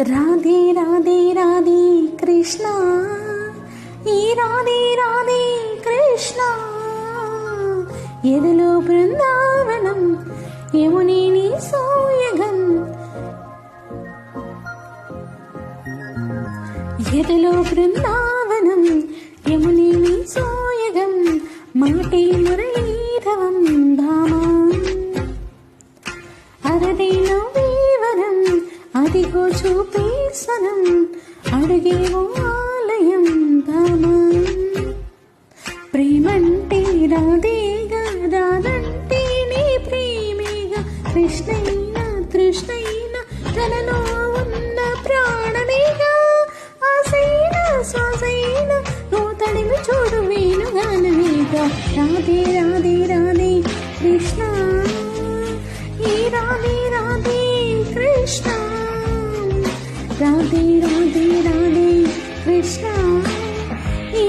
రాధే రాధే రాధే కృష్ణ, ఈ రాధే రాధే కృష్ణ, ఎదలో బృందావనం యముని నీ సోయగం, ఎదలో బృందావనం యముని నీ సోయగం, మాటే మురళీధవం భామా, అరదైన వీవరం అదిగో చూపే స్వనం, అడిగేవో ఆలయం భామా. ప్రేమంటే రాధేగా, రాధంటే నీ ప్రేమేగా, కృష్ణైన తృష్ణైన తనలో ఉన్న ప్రాణనేగా, ఆసైన శ్వాసైన నువ్వు తడిమి చూడు వేణుగానమేగా. రాధే రాధే రాధే కృష్ణ, ఈ రాధే రాధే కృష్ణ, రాధే రాధే రాధే కృష్ణ, ఈ